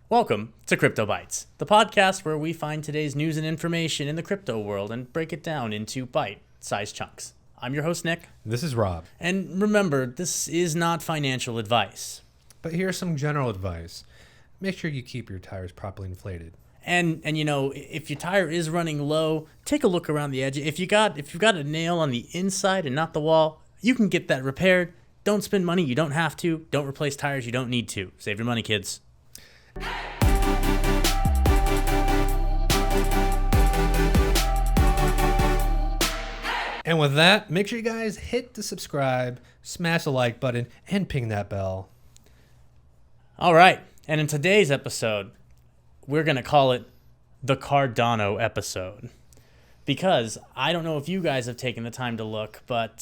Welcome to Crypto Bytes, the podcast where we find today's news and information in the crypto world and break it down into bite-sized chunks. I'm your host, Nick. This is Rob. And remember, this is not financial advice. But here's some general advice. Make sure you keep your tires properly inflated. And you know, if your tire is running low, take a look around the edge. If you've got a nail on the inside and not the wall, you can get that repaired. Don't spend money you don't have to. Don't replace tires you don't need to. Save your money, kids. And with that, make sure you guys hit the subscribe, smash the like button, and ping that bell. All right. And in today's episode, we're going to call it the Cardano episode. Because I don't know if you guys have taken the time to look, but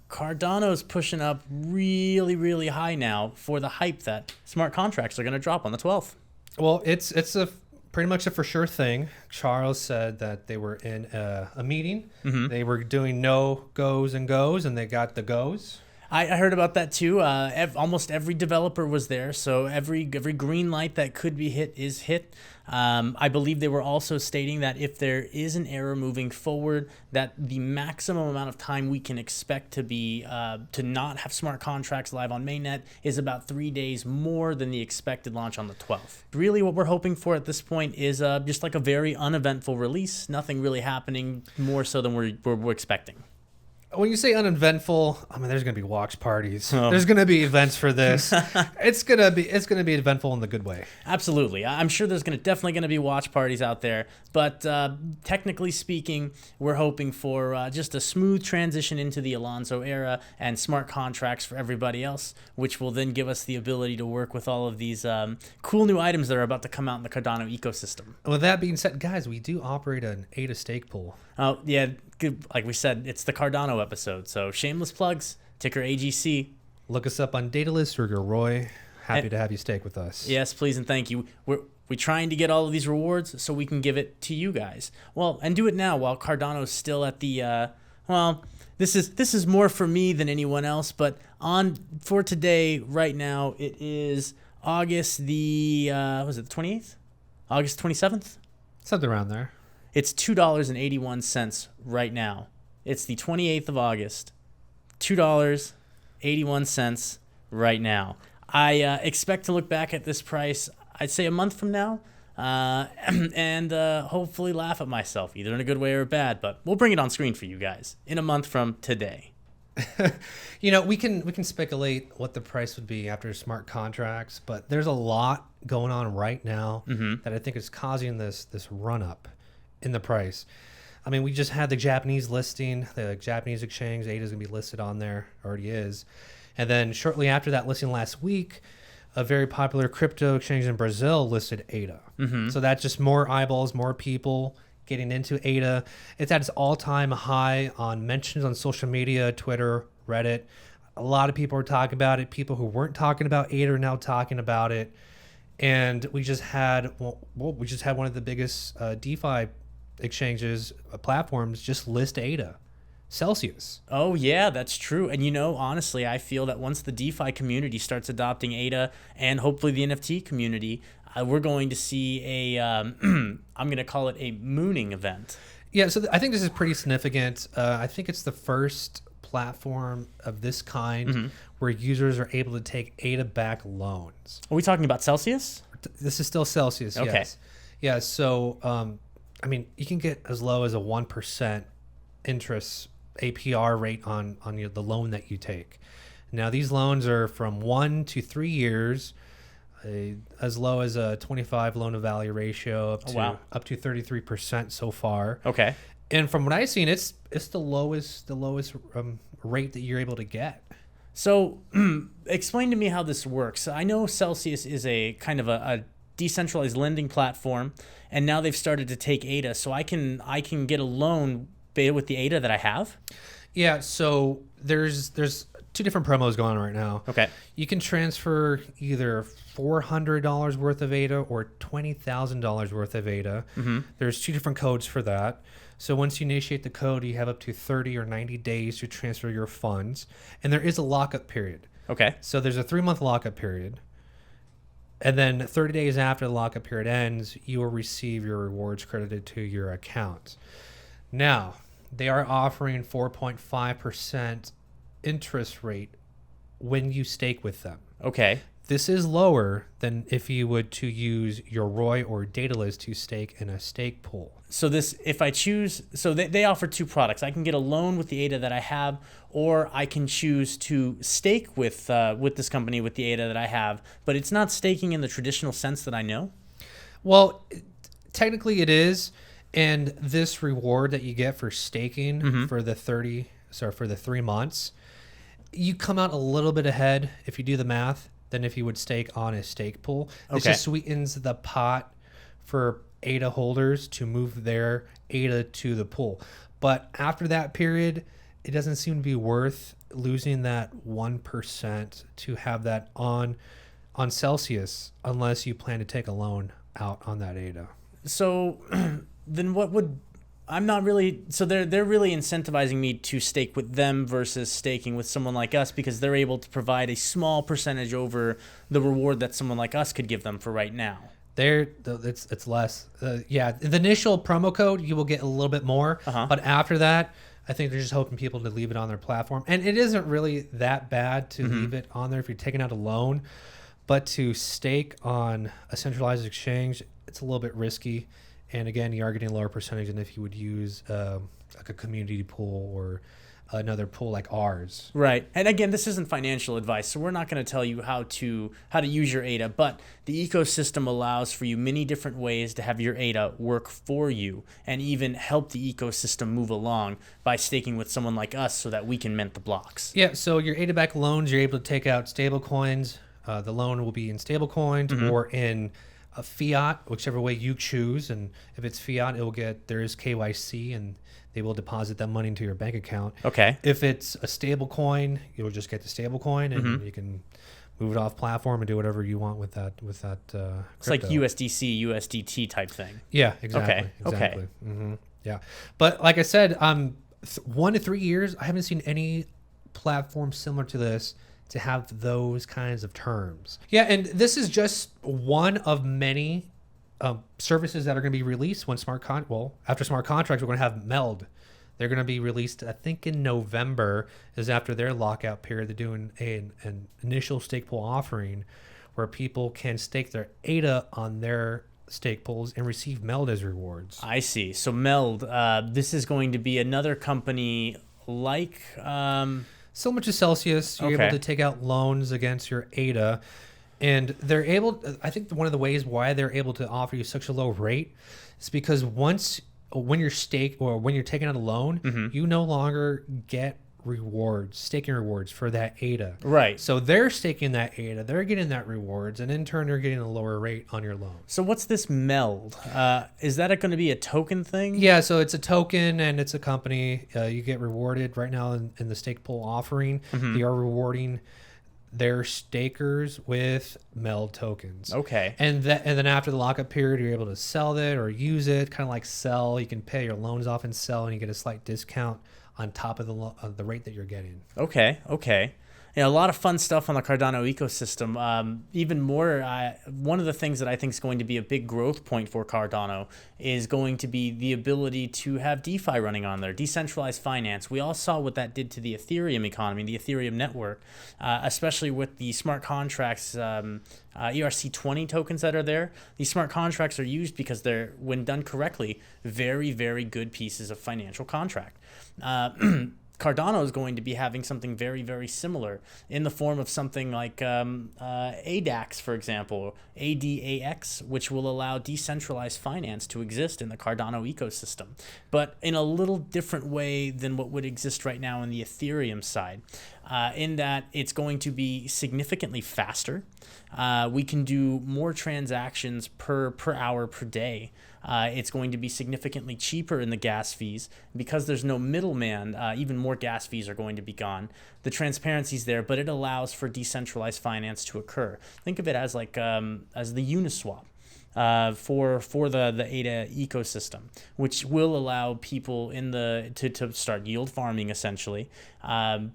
Cardano's pushing up really, really high now for the hype that smart contracts are going to drop on the 12th. Well, it's a pretty much a for sure thing. Charles said that they were in a meeting. Mm-hmm. They were doing no goes, and they got the goes. I heard about that too. Almost every developer was there, so every green light that could be hit is hit. I believe they were also stating that if there is an error moving forward, that the maximum amount of time we can expect to be to not have smart contracts live on mainnet is about 3 days more than the expected launch on the 12th. Really, what we're hoping for at this point is just like a very uneventful release. Nothing really happening more so than we're expecting. When you say uneventful, I mean there's gonna be watch parties. Oh. There's gonna be events for this. It's gonna be eventful in the good way. Absolutely, I'm sure there's definitely gonna be watch parties out there. But technically speaking, we're hoping for just a smooth transition into the Alonso era and smart contracts for everybody else, which will then give us the ability to work with all of these cool new items that are about to come out in the Cardano ecosystem. With that being said, guys, we do operate an ADA stake pool. Oh yeah. Like we said, it's the Cardano episode, so shameless plugs, ticker AGC. Look us up on Daedalus or Yoroi. Happy to have you stake with us. Yes, please and thank you. We're trying to get all of these rewards so we can give it to you guys. Well, and do it now while Cardano's still at the, this is more for me than anyone else, but for today, right now, it is August the 28th? August 27th? Something around there. It's $2.81 right now. It's the 28th of August. $2.81 right now. I expect to look back at this price, I'd say a month from now, and hopefully laugh at myself, either in a good way or a bad, but we'll bring it on screen for you guys in a month from today. You know, we can speculate what the price would be after smart contracts, but there's a lot going on right now that I think is causing this run-up in the price. I mean, we just had the Japanese listing, the Japanese exchange. ADA is going to be listed on there, already is. And then shortly after that listing last week, a very popular crypto exchange in Brazil listed ADA. So that's just more eyeballs, more people getting into ADA. It's at its all-time high on mentions on social media, Twitter, Reddit. A lot of people are talking about it. People who weren't talking about ADA are now talking about it. And we just had one of the biggest DeFi exchanges, platforms just list ADA. Celsius. Oh yeah, that's true. And you know, honestly, I feel that once the DeFi community starts adopting ADA and hopefully the NFT community, we're going to see a I'm going to call it a mooning event. Yeah, so I think this is pretty significant. I think it's the first platform of this kind where users are able to take ADA-backed loans. Are we talking about Celsius? This is still Celsius, okay. Yes. Yeah, so I mean, you can get as low as a 1% interest APR rate on the loan that you take. Now, these loans are from 1 to 3 years, as low as a 25 loan to value ratio up to 33% so far. Okay. And from what I've seen, it's the lowest rate that you're able to get. So, explain to me how this works. I know Celsius is a kind of a decentralized lending platform, and now they've started to take ADA, so I can get a loan with the ADA that I have. Yeah, so there's two different promos going on right now. Okay. You can transfer either $400 worth of ADA or $20,000 worth of ADA. There's two different codes for that. So once you initiate the code, you have up to 30 or 90 days to transfer your funds, and there is a lockup period. Okay. So there's a 3-month lockup period. And then 30 days after the lockup period ends, you will receive your rewards credited to your account. Now, they are offering 4.5% interest rate when you stake with them. Okay. This is lower than if you would to use Yoroi or Daedalus to stake in a stake pool. So this, if I choose, so they offer two products. I can get a loan with the ADA that I have, or I can choose to stake with this company with the ADA that I have, but it's not staking in the traditional sense that I know. Well, technically it is, and this reward that you get for staking for the 3 months, you come out a little bit ahead if you do the math than if you would stake on a stake pool. This just sweetens the pot for ADA holders to move their ADA to the pool. But after that period, it doesn't seem to be worth losing that 1% to have that on Celsius unless you plan to take a loan out on that ADA. So then what would... I'm not really... So they're really incentivizing me to stake with them versus staking with someone like us because they're able to provide a small percentage over the reward that someone like us could give them for right now. It's less. Yeah, the initial promo code, you will get a little bit more. But after that, I think they're just hoping people to leave it on their platform. And it isn't really that bad to leave it on there if you're taking out a loan. But to stake on a centralized exchange, it's a little bit risky. And again, you are getting a lower percentage than if you would use like a community pool or another pool like ours. Right. And again, this isn't financial advice, so we're not going to tell you how to use your ADA, but the ecosystem allows for you many different ways to have your ADA work for you and even help the ecosystem move along by staking with someone like us so that we can mint the blocks. Yeah, so your ADA-backed loans, you're able to take out stable coins. The loan will be in stable coins or in a fiat, whichever way you choose. And if it's fiat, there is KYC and they will deposit that money into your bank account. Okay. If it's a stable coin, you'll just get the stable coin and you can move it off platform and do whatever you want with that crypto. It's like USDC, USDT type thing. Yeah, exactly. Okay. Yeah. But like I said, 1 to 3 years, I haven't seen any platform similar to this to have those kinds of terms. Yeah, and this is just one of many services that are going to be released when after smart contracts, we're going to have Meld. They're going to be released, I think, in November, is after their lockout period. They're doing an initial stake pool offering where people can stake their ADA on their stake pools and receive Meld as rewards. I see. So Meld, this is going to be another company like... Similar to Celsius, you're able to take out loans against your ADA. And they're able, I think one of the ways why they're able to offer you such a low rate is because when you're taking out a loan, you no longer get staking rewards for that ADA. Right. So they're staking that ADA, they're getting that rewards, and in turn, you're getting a lower rate on your loan. So what's this Meld? Is that going to be a token thing? Yeah, so it's a token and it's a company. You get rewarded right now in the stake pool offering. They are rewarding their stakers with Meld tokens. Okay. And then after the lockup period, you're able to sell it or use it, kind of like sell. You can pay your loans off and sell, and you get a slight discount on top of the rate that you're getting. Okay. Yeah, a lot of fun stuff on the Cardano ecosystem. Even more, one of the things that I think is going to be a big growth point for Cardano is going to be the ability to have DeFi running on there, decentralized finance. We all saw what that did to the Ethereum economy, the Ethereum network, especially with the smart contracts, ERC20 tokens that are there. These smart contracts are used because they're, when done correctly, very, very good pieces of financial contract. Cardano is going to be having something very, very similar in the form of something like ADAX, for example, ADAX, which will allow decentralized finance to exist in the Cardano ecosystem, but in a little different way than what would exist right now in the Ethereum side, in that it's going to be significantly faster. We can do more transactions per hour per day. It's going to be significantly cheaper in the gas fees. Because there's no middleman, even more gas fees are going to be gone. The transparency's there, but it allows for decentralized finance to occur. Think of it as like as the Uniswap for the ADA ecosystem, which will allow people to start yield farming essentially.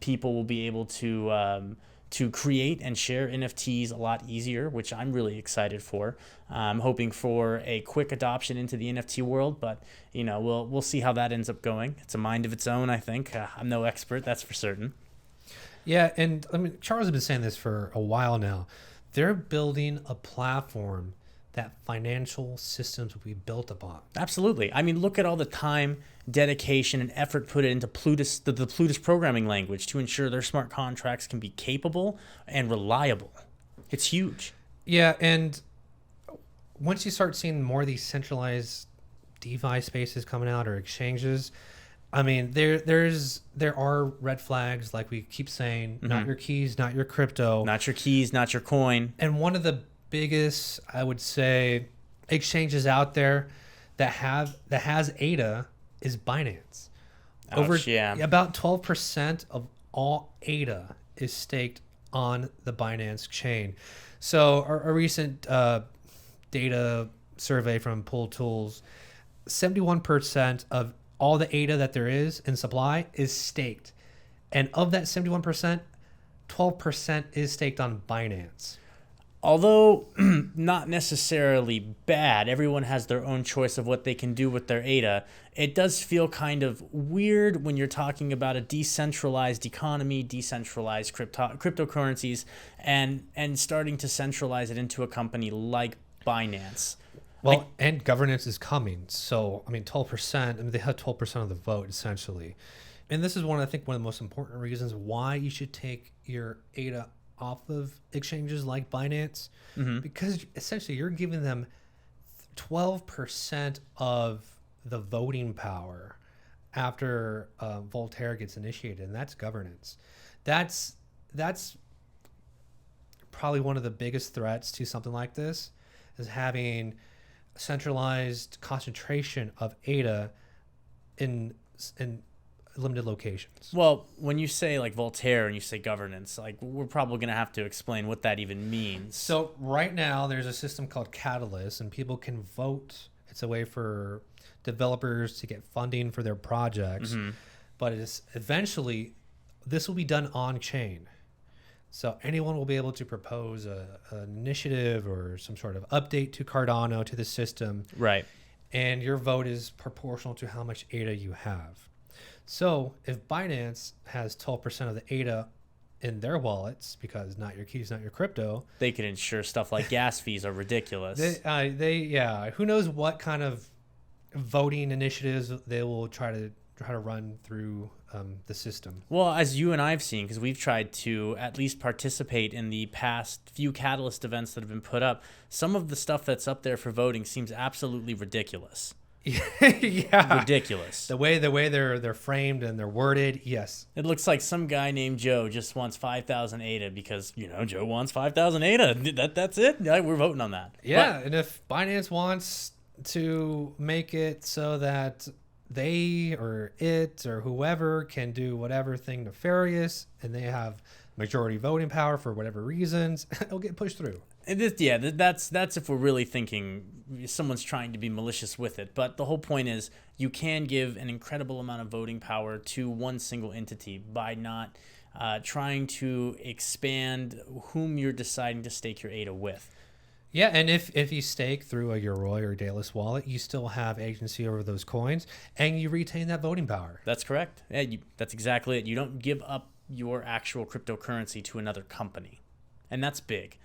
People will be able to to create and share NFTs a lot easier, which I'm really excited for. I'm hoping for a quick adoption into the NFT world, but we'll see how that ends up going. It's a mind of its own, I think. I'm no expert, that's for certain. Yeah, and I mean, Charles has been saying this for a while now. They're building a platform that financial systems will be built upon. Absolutely. I mean, look at all the time, dedication, and effort put into Plutus, the Plutus programming language, to ensure their smart contracts can be capable and reliable. It's huge. Yeah, and once you start seeing more of these centralized DeFi spaces coming out, or exchanges, I mean, there are red flags, like we keep saying, not your keys, not your crypto. Not your keys, not your coin. And one of the biggest, I would say, exchanges out there that has ADA is Binance. About 12% of all ADA is staked on the Binance chain. So a recent data survey from Pool Tools, 71% of all the ADA that there is in supply is staked. And of that 71%, 12% is staked on Binance. Although not necessarily bad, everyone has their own choice of what they can do with their ADA. It does feel kind of weird when you're talking about a decentralized economy, decentralized cryptocurrencies, and starting to centralize it into a company like Binance. Well, and governance is coming. So, I mean, 12%, I mean, they have 12% of the vote, essentially. And this is one of the most important reasons why you should take your ADA off of exchanges like Binance, because essentially you're giving them 12% of the voting power after Voltaire gets initiated, and that's governance. That's probably one of the biggest threats to something like this, is having centralized concentration of ADA in limited locations. Well, when you say like Voltaire and you say governance, like we're probably going to have to explain what that even means. So right now there's a system called Catalyst, and people can vote. It's a way for developers to get funding for their projects, but it's eventually this will be done on chain. So anyone will be able to propose an initiative or some sort of update to Cardano, to the system. Right. And your vote is proportional to how much ADA you have. So if Binance has 12% of the ADA in their wallets, because not your keys, not your crypto, they can ensure stuff like gas fees are ridiculous. Who knows what kind of voting initiatives they will try to run through the system. Well, as you and I have seen, because we've tried to at least participate in the past few Catalyst events that have been put up, some of the stuff that's up there for voting seems absolutely ridiculous. Yeah, ridiculous. The way they're framed and they're worded, yes. It looks like some guy named Joe just wants 5,000 ADA because Joe wants 5,000 ADA. That's it. Yeah, we're voting on that. Yeah, and if Binance wants to make it so that they or it or whoever can do whatever thing nefarious, and they have majority voting power for whatever reasons, it'll get pushed through. That's if we're really thinking someone's trying to be malicious with it. But the whole point is you can give an incredible amount of voting power to one single entity by not trying to expand whom you're deciding to stake your ADA with. Yeah, and if you stake through a Yoroi or Daedalus wallet, you still have agency over those coins, and you retain that voting power. That's correct. Yeah, that's exactly it. You don't give up your actual cryptocurrency to another company, and that's big.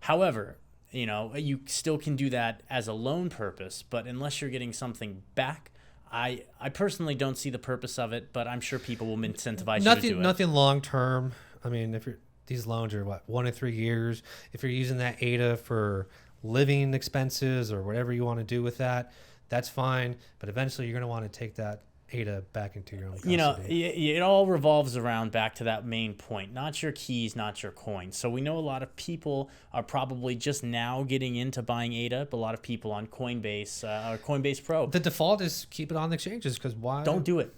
However, you still can do that as a loan purpose, but unless you're getting something back, I personally don't see the purpose of it, but I'm sure people will incentivize you to do it. Nothing long term. I mean, these loans are 1 to 3 years. If you're using that ADA for living expenses or whatever you want to do with that, that's fine. But eventually you're going to want to take that ADA back into your own custody. It all revolves around back to that main point. Not your keys, not your coins. So we know a lot of people are probably just now getting into buying ADA, but a lot of people on Coinbase or Coinbase Pro. The default is keep it on the exchanges, because why? Don't do it.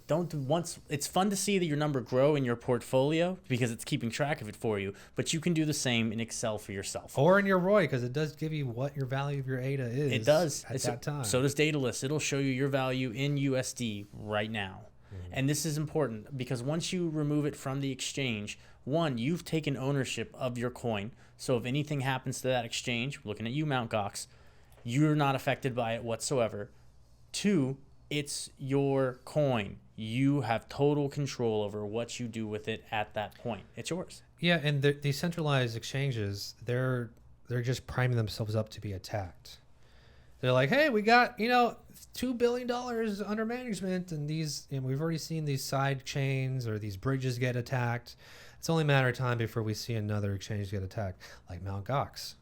It's fun to see that your number grow in your portfolio because it's keeping track of it for you, but you can do the same in Excel for yourself. Or in your Yoroi, because it does give you what your value of your ADA is. It does. At that time. So does Daedalus. It'll show you your value in USD right now. And this is important because once you remove it from the exchange, One, you've taken ownership of your coin. So if anything happens to that exchange, looking at you, Mt. Gox, you're not affected by it whatsoever. Two, it's your coin. You have total control over what you do with it at that point. It's yours. Yeah, and the decentralized exchanges, they're just priming themselves up to be attacked. They're like, hey, we got, $2 billion under management, and we've already seen these side chains or these bridges get attacked. It's only a matter of time before we see another exchange get attacked, like Mt. Gox,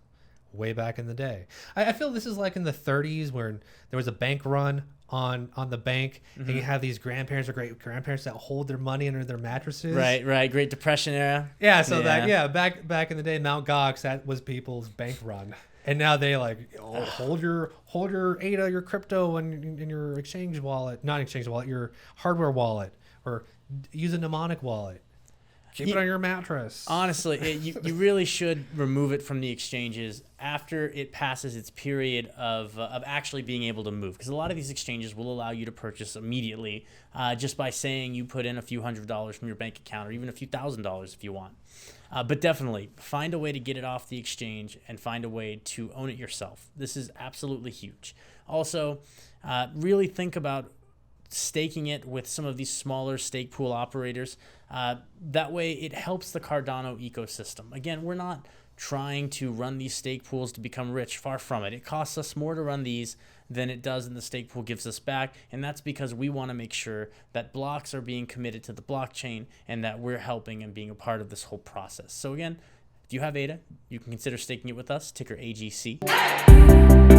way back in the day. I feel this is like in the 30s where there was a bank run on the bank, and you have these grandparents or great grandparents that hold their money under their mattresses. Right. Great Depression era. Yeah, so back in the day, Mt. Gox, that was people's bank run. And now they hold your ADA, your crypto in your exchange wallet, not exchange wallet, your hardware wallet, or use a mnemonic wallet. Keep it on your mattress. Honestly, you really should remove it from the exchanges after it passes its period of actually being able to move. Because a lot of these exchanges will allow you to purchase immediately just by saying you put in a few $100s from your bank account, or even a few $1,000s if you want. But definitely find a way to get it off the exchange and find a way to own it yourself. This is absolutely huge. Also, really think about staking it with some of these smaller stake pool operators. That way it helps the Cardano ecosystem. Again, we're not trying to run these stake pools to become rich. Far from it. It costs us more to run these than it does, and the stake pool gives us back. And that's because we want to make sure that blocks are being committed to the blockchain and that we're helping and being a part of this whole process. So again, if you have ADA, you can consider staking it with us, ticker AGC.